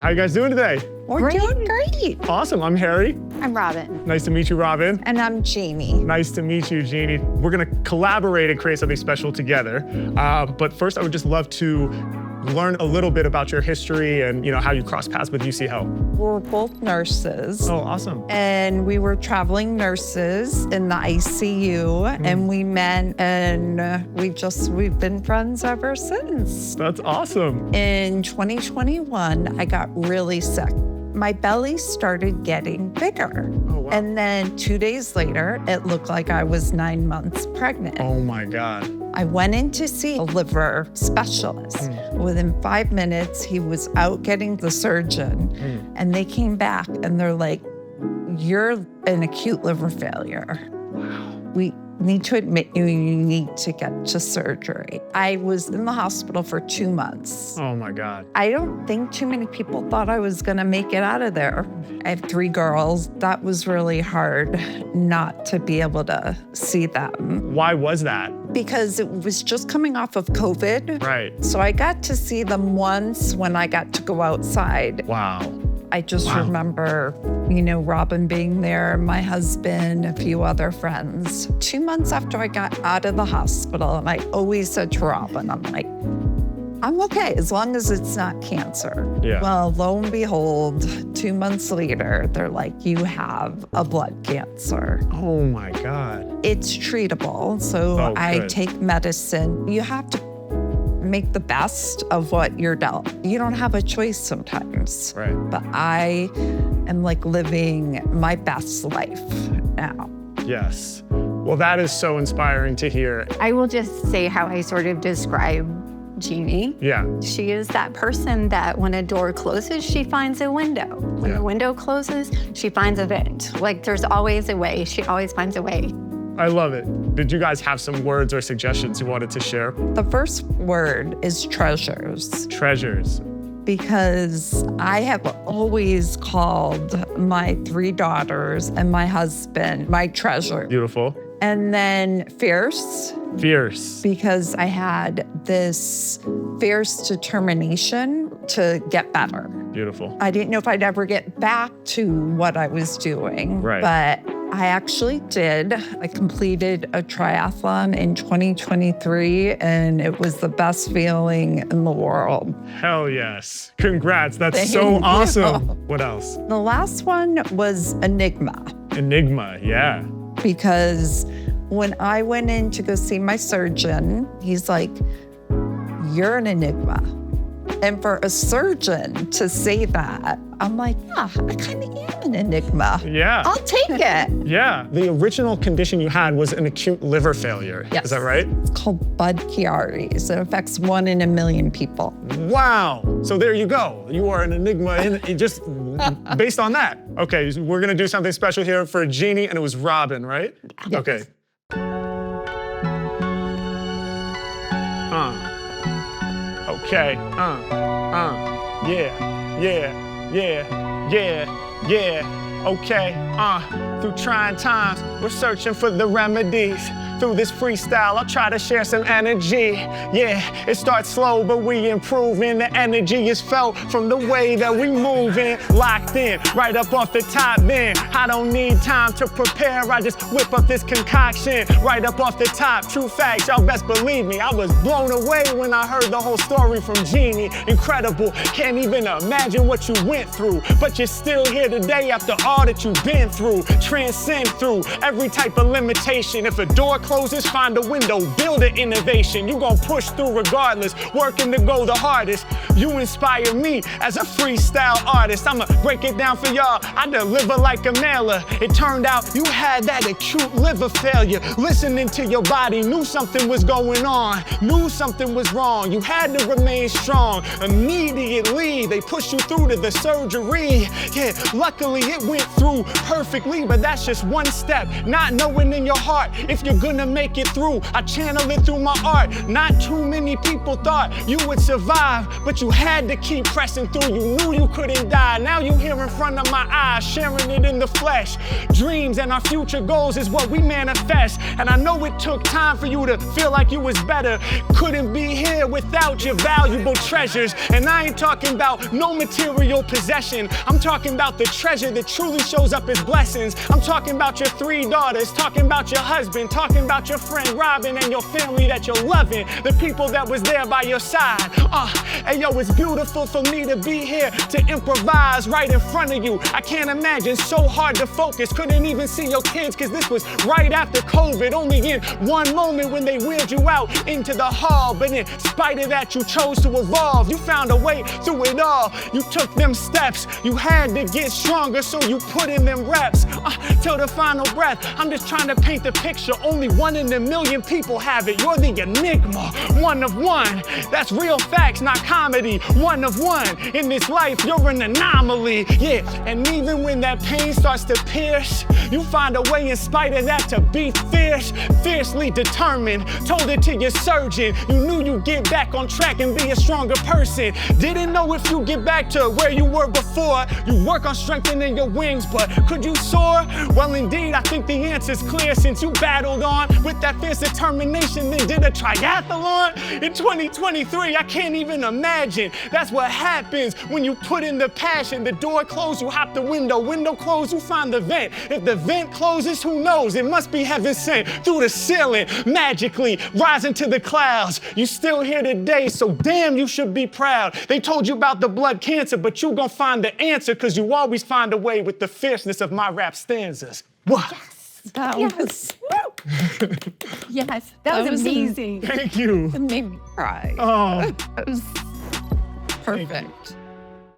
How you guys doing today? We're doing great. Awesome, I'm Harry. I'm Robin. Nice to meet you, Robin. And I'm Jeanie. Nice to meet you, Jeanie. We're gonna collaborate and create something special together. But first, I would just love to learn a little bit about your history and how you crossed paths with UCHealth. We're both nurses. Oh, awesome. And we were traveling nurses in the ICU and we met and we've been friends ever since. That's awesome. In 2021, I got really sick. My belly started getting bigger. Oh, wow. And then 2 days later, it looked like I was 9 months pregnant. Oh my God. I went in to see a liver specialist. Within 5 minutes, he was out getting the surgeon, and they came back and they're like, "You're an acute liver failure. We need to admit you need to get to surgery." I was in the hospital for 2 months. Oh my God. I don't think too many people thought I was gonna make it out of there. I have 3 girls. That was really hard not to be able to see them. Why was that? Because it was just coming off of COVID. Right. So I got to see them once when I got to go outside. Wow. I just remember, Robin being there, my husband, a few other friends. 2 months after I got out of the hospital, and I always said to Robin, I'm like, I'm okay as long as it's not cancer. Yeah. Well, lo and behold, 2 months later, they're like, you have a blood cancer. Oh my God. It's treatable, so I take medicine. You have to make the best of what you're dealt. You don't have a choice sometimes. Right. But I am like living my best life now. Yes. Well, that is so inspiring to hear. I will just say how I sort of describe Jeanie. Yeah. She is that person that when a door closes, she finds a window. When the window closes, she finds a vent. Like there's always a way. She always finds a way. I love it. Did you guys have some words or suggestions you wanted to share? The first word is treasures. Treasures. Because I have always called my 3 daughters and my husband my treasure. Beautiful. And then fierce. Fierce. Because I had this fierce determination to get better. Beautiful. I didn't know if I'd ever get back to what I was doing, right. But I actually did. I completed a triathlon in 2023, and it was the best feeling in the world. Hell yes. Congrats. That's Thank so you. awesome. What else? The last one was enigma. Enigma, yeah. Because when I went in to go see my surgeon, he's like, "You're an enigma." And for a surgeon to say that, I'm like, yeah, I kind of am an enigma. Yeah. I'll take it. Yeah. The original condition you had was an acute liver failure. Yes. Is that right? It's called Budd-Chiari's. It affects 1 in a million people. Wow. So there you go. You are an enigma just based on that. Okay, so we're gonna do something special here for Jeanie, and it was Robin, right? Yes. Okay. Okay, yeah, okay, through trying times, we're searching for the remedies. Through this freestyle, I'll try to share some energy. Yeah, it starts slow, but we improving. The energy is felt from the way that we moving. Locked in, right up off the top then. I don't need time to prepare, I just whip up this concoction. Right up off the top, true facts, y'all best believe me. I was blown away when I heard the whole story from Jeanie. Incredible, can't even imagine what you went through. But you're still here today after all that you've been through. Transcend through every type of limitation. If a door closes, find a window, build an innovation. You gon' push through regardless, working to go the hardest. You inspire me as a freestyle artist. I'ma break it down for y'all. I deliver like a mailer. It turned out you had that acute liver failure. Listening to your body, knew something was going on, knew something was wrong. You had to remain strong. Immediately, they pushed you through to the surgery. Yeah, luckily it went through perfectly, but that's just one step. Not knowing in your heart if you're gonna make it through. I channel it through my art. Not too many people thought you would survive, but you had to keep pressing through. You knew you couldn't die. Now you here in front of my eyes, sharing it in the flesh. Dreams and our future goals is what we manifest. And I know it took time for you to feel like you was better. Couldn't be here without your valuable treasures. And I ain't talking about no material possession. I'm talking about the treasure that truly shows up as blessings. I'm talking about your 3 daughters, talking about your husband, talking about your friend Robin and your family that you're loving, the people that was there by your side. Hey yo, it's beautiful for me to be here to improvise right in front of you. I can't imagine, so hard to focus. Couldn't even see your kids cause this was right after COVID. Only in one moment when they wheeled you out into the hall. But in spite of that, you chose to evolve. You found a way through it all. You took them steps. You had to get stronger, so you put in them reps. Till the final breath, I'm just trying to paint the picture. Only 1 in a million people have it. You're the enigma, one of one. That's real facts, not comedy. One of one. In this life, you're an anomaly. Yeah, and even when that pain starts to pierce, you find a way in spite of that to be fierce, fiercely determined. Told it to your surgeon. You knew you'd get back on track and be a stronger person. Didn't know if you get back to where you were before. You work on strengthening your wings, but could you soar? Well, indeed, I think the answer's clear since you battled on with that fierce determination, then did a triathlon. In 2023, I can't even imagine. That's what happens when you put in the passion. The door closed, you hop the window. Window closed, you find the vent. If the vent closes, who knows? It must be heaven sent through the ceiling, magically rising to the clouds. You still here today, so damn, you should be proud. They told you about the blood cancer, but you gon' find the answer, cause you always find a way with the fierceness of my rap stanzas. What? That was, Yes, that was amazing. Thank you. it made me cry. Oh. That was perfect.